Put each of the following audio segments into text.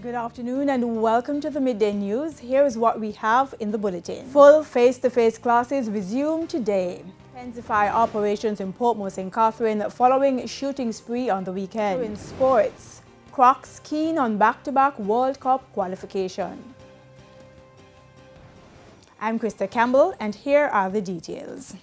Good afternoon and welcome to the Midday News. Here is what we have in the bulletin. Full face-to-face classes resume today. Intensify operations in Portmore, St. Catherine following shooting spree on the weekend. In sports, Crocs keen on back-to-back World Cup qualification. I'm Krista Campbell and here are the details.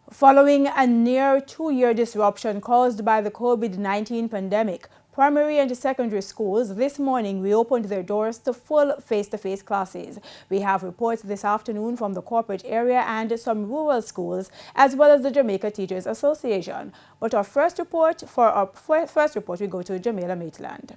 Following a near two-year disruption caused by the COVID-19 pandemic, primary and secondary schools this morning reopened their doors to full face-to-face classes. We have reports this afternoon from the corporate area and some rural schools, as well as the Jamaica Teachers Association. But our first report, we go to Jamila Maitland.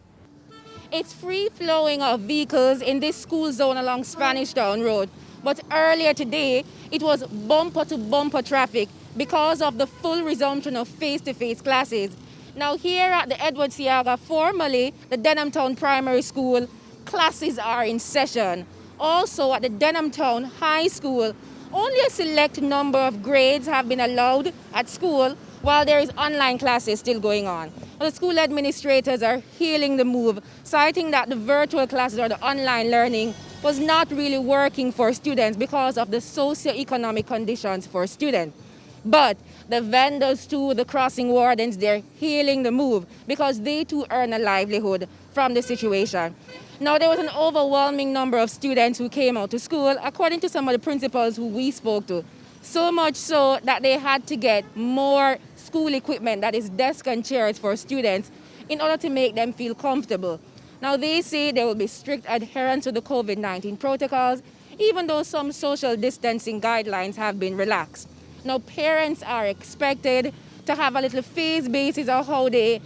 It's free flowing of vehicles in this school zone along Spanish Town Road. But earlier today, it was bumper to bumper traffic because of the full resumption of face-to-face classes. Now here at the Edward Siaga, formerly the Denham Town Primary School, classes are in session. Also at the Denham Town High School, only a select number of grades have been allowed at school while there is online classes still going on. The school administrators are hailing the move, citing that the virtual classes or the online learning was not really working for students because of the socio-economic conditions for students. But the vendors too, the crossing wardens, they're hailing the move because they too earn a livelihood from the situation. Now, there was an overwhelming number of students who came out to school, according to some of the principals who we spoke to. So much so that they had to get more school equipment, that is desks and chairs for students, in order to make them feel comfortable. Now, they say there will be strict adherence to the COVID-19 protocols, even though some social distancing guidelines have been relaxed. Now, parents are expected to have a little phase basis of how they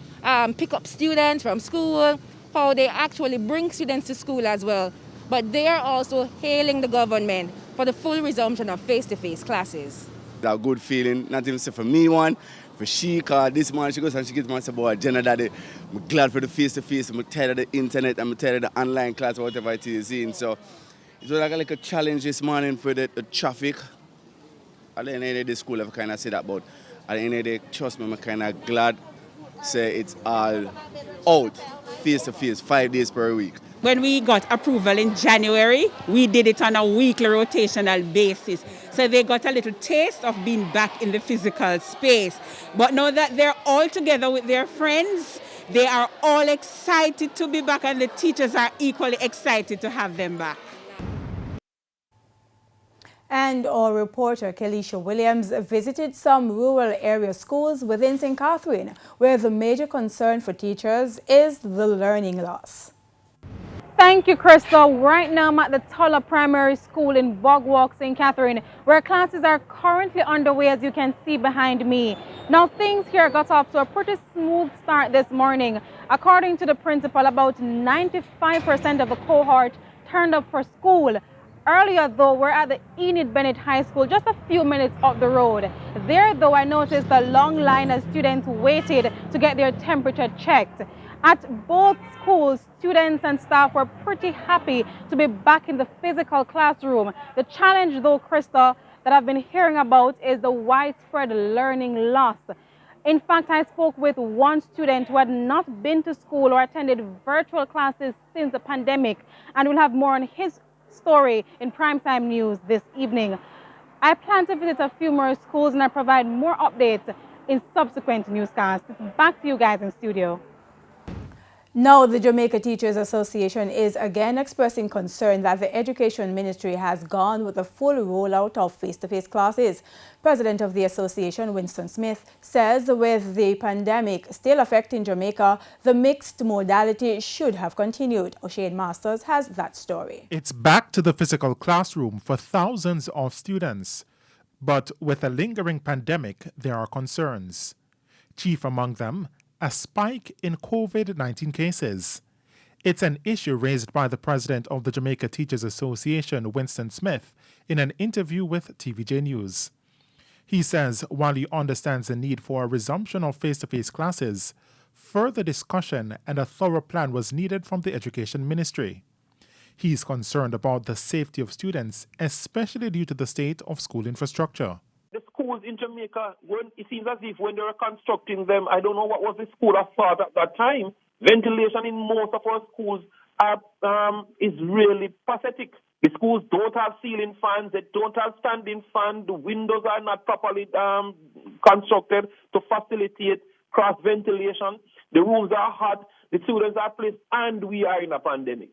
pick up students from school, how they actually bring students to school as well. But they are also hailing the government for the full resumption of face-to-face classes. A good feeling, not even for me one, for she, cause this morning she goes and she gets my about Jenna Daddy. I'm glad for the face-to-face, I'm tired of the internet, I'm tired of the online class or whatever it is. So it was like a challenge this morning for the traffic. At the end of the day, school, I've kind of said that, but at the end of the day, trust me, I'm kind of glad say it's all out, face-to-face, 5 days per week. When we got approval in January, we did it on a weekly rotational basis. So they got a little taste of being back in the physical space. But now that they're all together with their friends, they are all excited to be back, and the teachers are equally excited to have them back. And our reporter, Kelisha Williams, visited some rural area schools within St. Catherine, where the major concern for teachers is the learning loss. Thank you, Crystal. Right now, I'm at the Tulla Primary School in Bogwalk, St. Catherine, where classes are currently underway, as you can see behind me. Now, things here got off to a pretty smooth start this morning. According to the principal, about 95% of the cohort turned up for school. Earlier, though, we're at the Enid Bennett High School, just a few minutes up the road. There, though, I noticed a long line of students waited to get their temperature checked. At both schools, students and staff were pretty happy to be back in the physical classroom. The challenge, though, Krista, that I've been hearing about is the widespread learning loss. In fact, I spoke with one student who had not been to school or attended virtual classes since the pandemic, and we'll have more on his story in Primetime News this evening. I plan to visit a few more schools and I provide more updates in subsequent newscasts. Back to you guys in studio. Now, the Jamaica Teachers Association is again expressing concern that the Education Ministry has gone with a full rollout of face-to-face classes. President of the association, Winston Smith, says with the pandemic still affecting Jamaica, the mixed modality should have continued. O'Shane Masters has that story. It's back to the physical classroom for thousands of students. But with a lingering pandemic, there are concerns. Chief among them, a spike in COVID-19 cases. It's an issue raised by the president of the Jamaica Teachers Association, Winston Smith, in an interview with TVJ News. He says while he understands the need for a resumption of face-to-face classes, further discussion and a thorough plan was needed from the Education Ministry. He's concerned about the safety of students, especially due to the state of school infrastructure. The schools in Jamaica, it seems as if when they were constructing them, I don't know what was the school of thought at that time, Ventilation in most of our schools is really pathetic. The schools don't have ceiling fans, they don't have standing fans, the windows are not properly constructed to facilitate cross ventilation. The rooms are hot, the students are placed, and we are in a pandemic.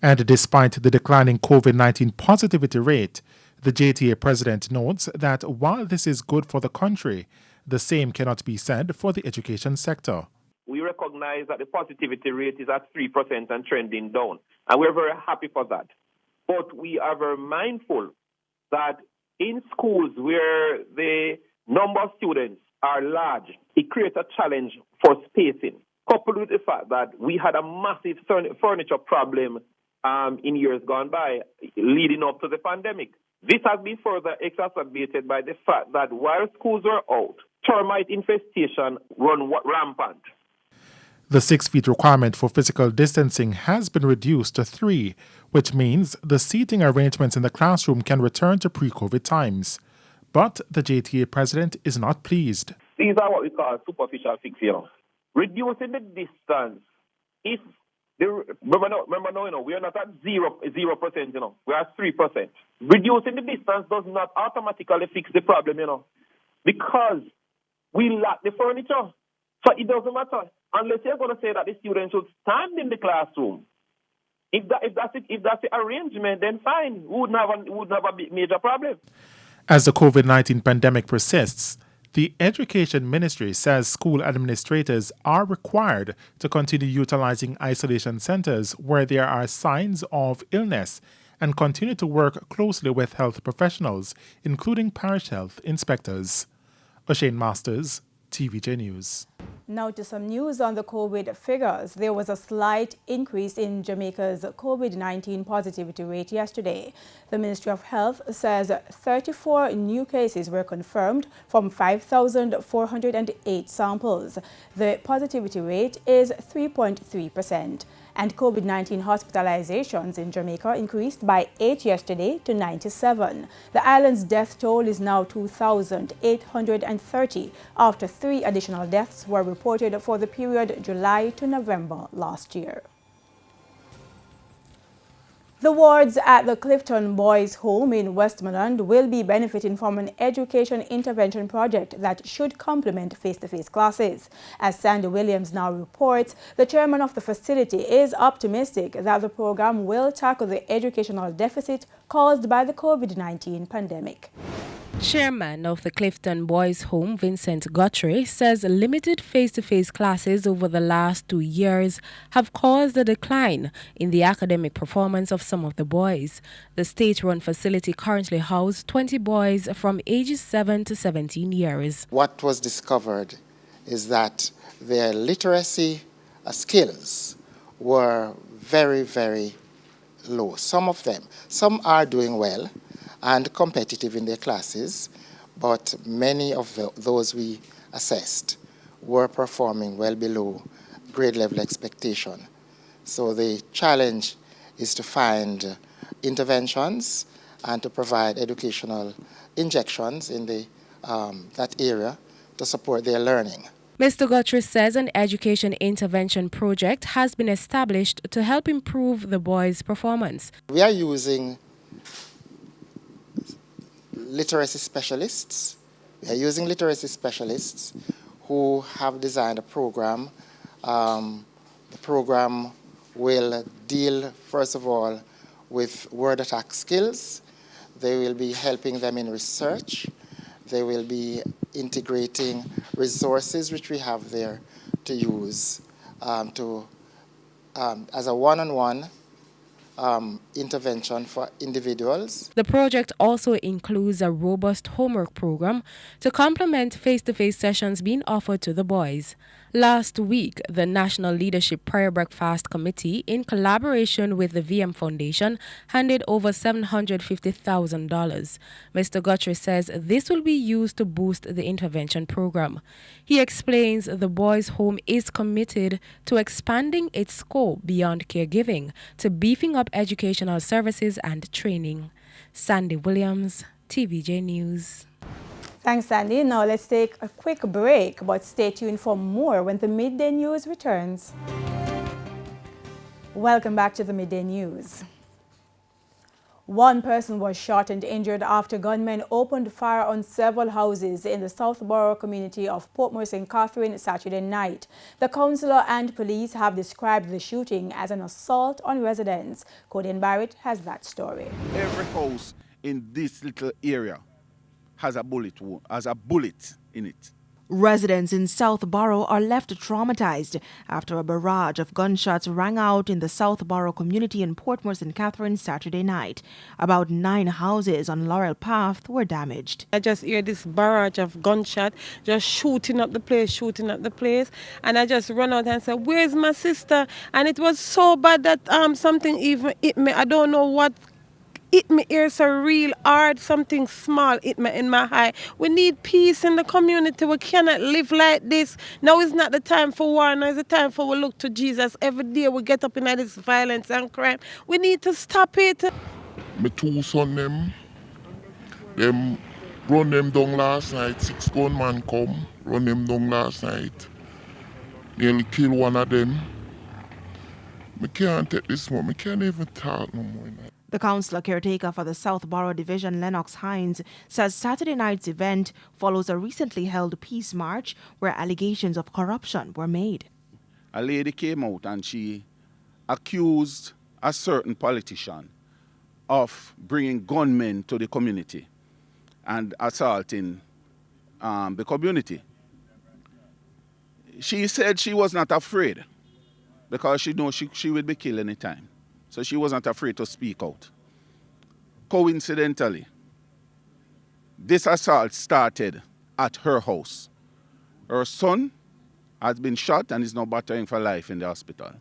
And despite the declining COVID-19 positivity rate, the JTA president notes that while this is good for the country, the same cannot be said for the education sector. We recognize that the positivity rate is at 3% and trending down, and we're very happy for that. But we are very mindful that in schools where the number of students are large, it creates a challenge for spacing, coupled with the fact that we had a massive furniture problem in years gone by leading up to the pandemic. This has been further exacerbated by the fact that while schools are out, termite infestation run rampant. The 6 feet requirement for physical distancing has been reduced to 3, which means the seating arrangements in the classroom can return to pre-COVID times. But the JTA president is not pleased. These are what we call superficial fixes, Reducing the distance. Remember now, we are not at 0%, we are at 3%. Reducing the distance does not automatically fix the problem, because we lack the furniture. So it doesn't matter. Unless you're going to say that the students should stand in the classroom. If that's the arrangement, then fine. We wouldn't have a major problem. As the COVID-19 pandemic persists, the Education Ministry says school administrators are required to continue utilizing isolation centers where there are signs of illness and continue to work closely with health professionals, including parish health inspectors. O'Shane Masters, TVJ News. Now to some news on the COVID figures. There was a slight increase in Jamaica's COVID-19 positivity rate yesterday. The Ministry of Health says 34 new cases were confirmed from 5,408 samples. The positivity rate is 3.3%. And COVID-19 hospitalizations in Jamaica increased by 8 yesterday to 97. The island's death toll is now 2,830 after 3 additional deaths were reported for the period July to November last year. The wards at the Clifton Boys' Home in Westmoreland will be benefiting from an education intervention project that should complement face-to-face classes. As Sandy Williams now reports, the chairman of the facility is optimistic that the program will tackle the educational deficit caused by the COVID-19 pandemic. Chairman of the Clifton Boys' Home, Vincent Guthrie, says limited face-to-face classes over the last 2 years have caused a decline in the academic performance of some of the boys. The state-run facility currently houses 20 boys from ages 7 to 17 years. What was discovered is that their literacy skills were very, very low. Some of them. Some are doing well and competitive in their classes, but many of those we assessed were performing well below grade level expectation. So the challenge is to find interventions and to provide educational injections in that area to support their learning. Mr. Guthrie says an education intervention project has been established to help improve the boys' performance. We are using literacy specialists. We are using literacy specialists who have designed a program. The program will deal, first of all, with word attack skills. They will be helping them in research. They will be integrating resources which we have there to use as a one-on-one intervention for individuals. The project also includes a robust homework program to complement face-to-face sessions being offered to the boys. Last week, the National Leadership Prayer Breakfast Committee, in collaboration with the VM Foundation, handed over $750,000. Mr. Guthrie says this will be used to boost the intervention program. He explains the Boys' Home is committed to expanding its scope beyond caregiving to beefing up educational services and training. Sandy Williams, TVJ News. Thanks, Sandy. Now let's take a quick break, but stay tuned for more when the Midday News returns. Welcome back to the Midday News. One person was shot and injured after gunmen opened fire on several houses in the Southborough community of Portmore, St. Catherine Saturday night. The councillor and police have described the shooting as an assault on residents. Codian Barrett has that story. Every house in this little area has a bullet in it. Residents in Southborough are left traumatized after a barrage of gunshots rang out in the Southborough community in Portmore, St. Catherine Saturday night. About 9 houses on Laurel Path were damaged. I just hear this barrage of gunshot just shooting up the place. And I just run out and say, "Where's my sister?" And it was so bad that something even hit me. I don't know what hit me here so real hard, something small hit me in my eye. We need peace in the community. We cannot live like this. Now is not the time for war. Now is the time for we look to Jesus. Every day we get up in this violence and crime. We need to stop it. My 2 sons, them run them down last night. 6 gunmen come, run them down last night. Nearly kill one of them. I can't take this more. I can't even talk no more. The councillor caretaker for the Southborough Division, Lennox Hines, says Saturday night's event follows a recently held peace march where allegations of corruption were made. A lady came out and she accused a certain politician of bringing gunmen to the community and assaulting the community. She said she was not afraid because she knew she would be killed any time. So she wasn't afraid to speak out. Coincidentally, this assault started at her house. Her son has been shot and is now battling for life in the hospital.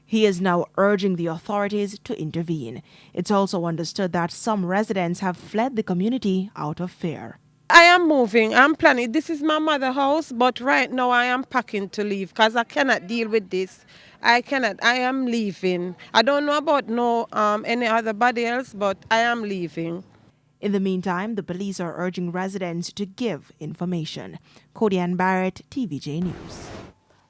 He is now urging the authorities to intervene. It's also understood that some residents have fled the community out of fear. I am moving. I'm planning. This is my mother's house, but right now I am packing to leave because I cannot deal with this. I cannot. I am leaving. I don't know about any other body else, but I am leaving. In the meantime, the police are urging residents to give information. Codian Barrett, TVJ News.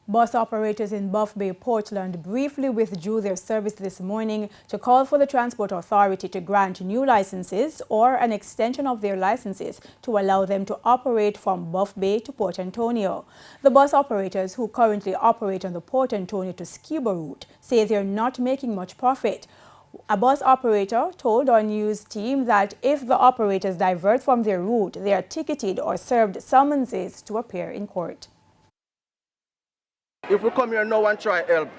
Bus operators in Buff Bay, Portland briefly withdrew their service this morning to call for the Transport Authority to grant new licenses or an extension of their licenses to allow them to operate from Buff Bay to Port Antonio. The bus operators who currently operate on the Port Antonio to Skiba route say they're not making much profit. A bus operator told our news team that if the operators divert from their route, they are ticketed or served summonses to appear in court. If we come here now and try help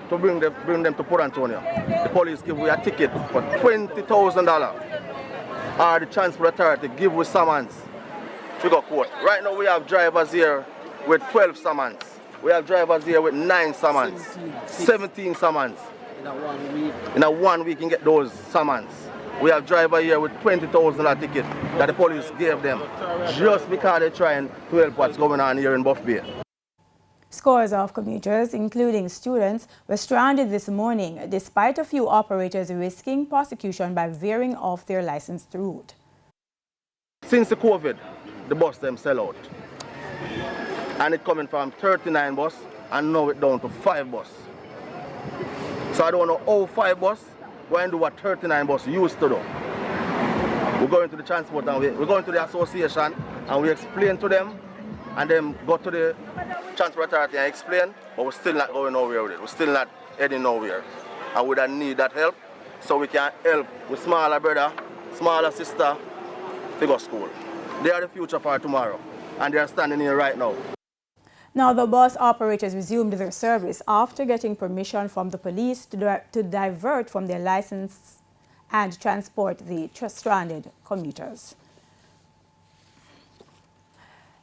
to bring them to Port Antonio, the police give we a ticket for $20,000 or the Transport Authority give we summons to go court. Right now we have drivers here with 12 summons. We have drivers here with 9 summons, 17 summons. In a 1 week you can get those summons. We have driver here with $20,000 ticket that the police gave them just because they're trying to help what's going on here in Buff Bay. Scores of commuters, including students, were stranded this morning despite a few operators risking prosecution by veering off their licensed route. Since the COVID, the bus them sell out. And it coming from 39 bus and now it down to 5 bus. So I don't know how 5 bus going to do what 39 bus used to do. We're going to the transport and we're going to the association and we explain to them and then go to the Transport Authority and explain, but we're still not going nowhere with it. We're still not heading nowhere. And we don't need that help so we can help with smaller brother, smaller sister to go to school. They are the future for tomorrow and they are standing here right now. Now, the bus operators resumed their service after getting permission from the police to divert from their license and transport the stranded commuters.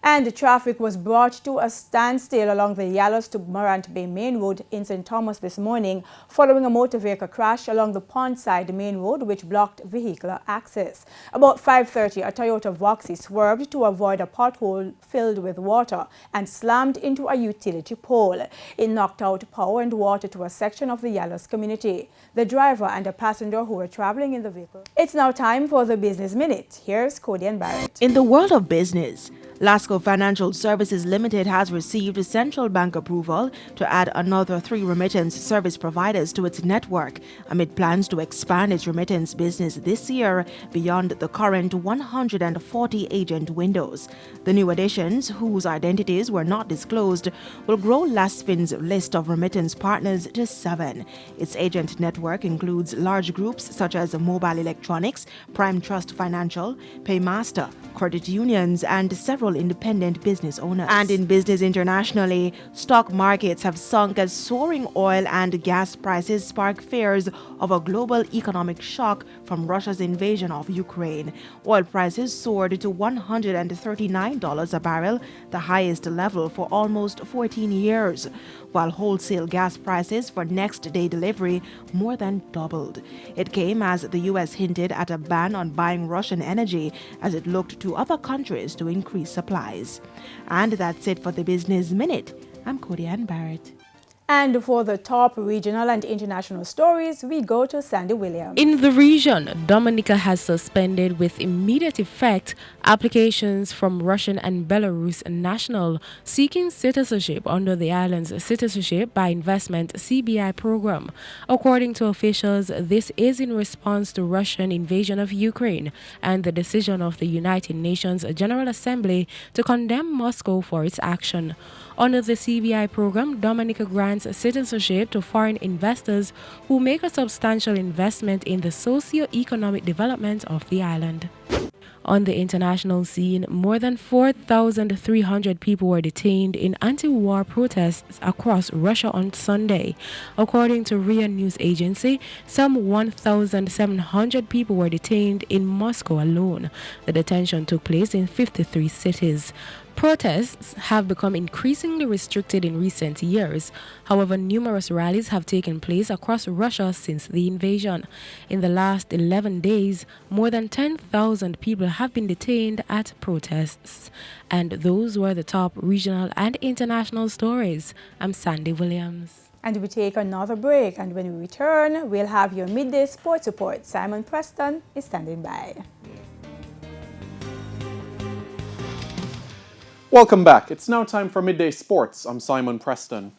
And traffic was brought to a standstill along the Yallows to Morant Bay Main Road in St. Thomas this morning following a motor vehicle crash along the Pondside Main Road which blocked vehicular access. About 5:30, a Toyota Voxy swerved to avoid a pothole filled with water and slammed into a utility pole. It knocked out power and water to a section of the Yallows community. The driver and a passenger who were traveling in the vehicle. It's now time for the Business Minute. Here's Codian Barrett. In the world of business, Lasco Financial Services Limited has received central bank approval to add another 3 remittance service providers to its network amid plans to expand its remittance business this year beyond the current 140 agent windows. The new additions, whose identities were not disclosed, will grow Lasfin's list of remittance partners to 7. Its agent network includes large groups such as Mobile Electronics, Prime Trust Financial, Paymaster, credit unions, and several independent business owners. And in business internationally, stock markets have sunk as soaring oil and gas prices spark fears of a global economic shock from Russia's invasion of Ukraine. Oil prices soared to $139 a barrel, the highest level for almost 14 years, while wholesale gas prices for next day delivery more than doubled. It came as the U.S. hinted at a ban on buying Russian energy as it looked to other countries to increase supplies. And that's it for the Business Minute. I'm Cody Ann Barrett. And for the top regional and international stories, we go to Sandy Williams. In the region, Dominica has suspended with immediate effect applications from Russian and Belarus nationals seeking citizenship under the island's Citizenship by Investment (CBI) program. According to officials, this is in response to Russian invasion of Ukraine and the decision of the United Nations General Assembly to condemn Moscow for its action. Under the CBI program, Dominica grants citizenship to foreign investors who make a substantial investment in the socio-economic development of the island. On the international scene, more than 4,300 people were detained in anti-war protests across Russia on Sunday. According to RIA News Agency, some 1,700 people were detained in Moscow alone. The detention took place in 53 cities. Protests have become increasingly restricted in recent years. However, numerous rallies have taken place across Russia since the invasion. In the last 11 days, more than 10,000 people have been detained at protests. And those were the top regional and international stories. I'm Sandy Williams. And we take another break, and when we return, we'll have your midday sports report. Simon Preston is standing by. Welcome back. It's now time for Midday Sports. I'm Simon Preston.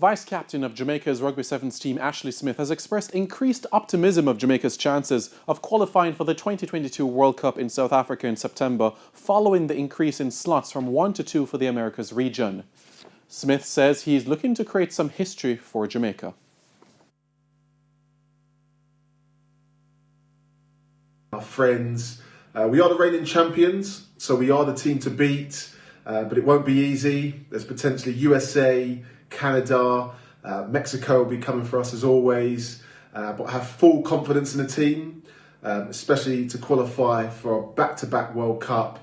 Vice-captain of Jamaica's Rugby Sevens team Ashley Smith has expressed increased optimism of Jamaica's chances of qualifying for the 2022 World Cup in South Africa in September following the increase in slots from 1 to 2 for the Americas region. Smith says he is looking to create some history for Jamaica. Our friends, we are the reigning champions, so we are the team to beat, but it won't be easy. There's potentially USA, Canada, Mexico will be coming for us as always, but I have full confidence in the team, especially to qualify for a back-to-back World Cup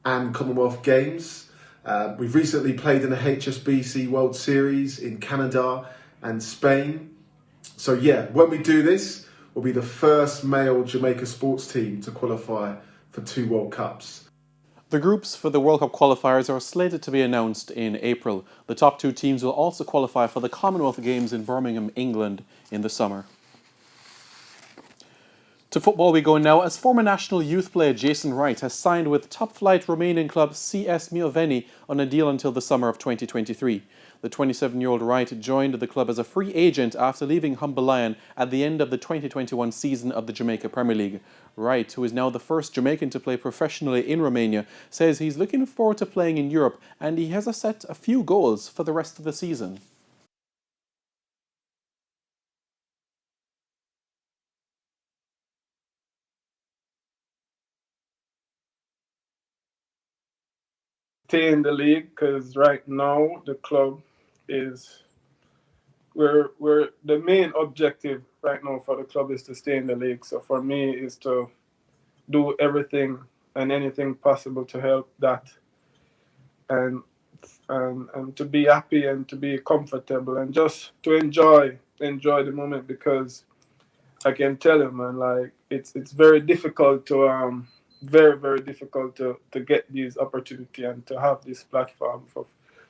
and Commonwealth Games. We've recently played in the HSBC World Series in Canada and Spain. So yeah, when we do this, we'll be the first male Jamaica sports team to qualify for 2 World Cups. The groups for the World Cup qualifiers are slated to be announced in April. The top 2 teams will also qualify for the Commonwealth Games in Birmingham, England in the summer. To football we go now, as former national youth player Jason Wright has signed with top-flight Romanian club CS Mioveni on a deal until the summer of 2023. The 27-year-old Wright joined the club as a free agent after leaving Humble Lion at the end of the 2021 season of the Jamaica Premier League. Wright, who is now the first Jamaican to play professionally in Romania, says he's looking forward to playing in Europe and he has set a few goals for the rest of the season. Stay in the league, because right now the club is we're the main objective right now for the club is to stay in the league. So for me is to do everything and anything possible to help that, and to be happy and to be comfortable and just to enjoy the moment, because I can tell you, man, like it's very difficult to very difficult to get these opportunity and to have this platform.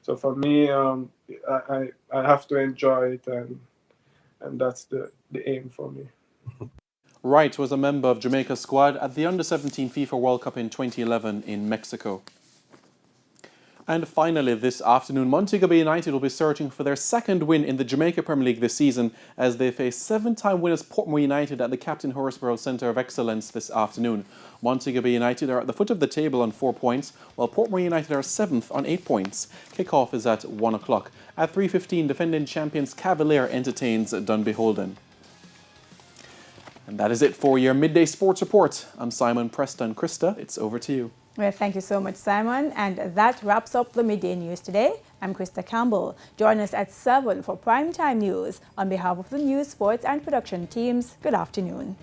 So for me, I have to enjoy it, and that's the aim for me. Wright was a member of Jamaica's squad at the Under-17 FIFA World Cup in 2011 in Mexico. And finally, this afternoon, Montego Bay United will be searching for their second win in the Jamaica Premier League this season as they face seven-time winners Portmore United at the Captain Horsburgh Centre of Excellence this afternoon. Montego Bay United are at the foot of the table on 4 points, while Portmore United are 7th on 8 points. Kick-off is at 1 o'clock. At 3:15, defending champions Cavalier entertains Dunbeholden. And that is it for your Midday Sports Report. I'm Simon Preston. Krista, it's over to you. Well, thank you so much, Simon. And that wraps up the Midday News today. I'm Krista Campbell. Join us at 7 for Primetime News. On behalf of the news, sports and production teams, good afternoon.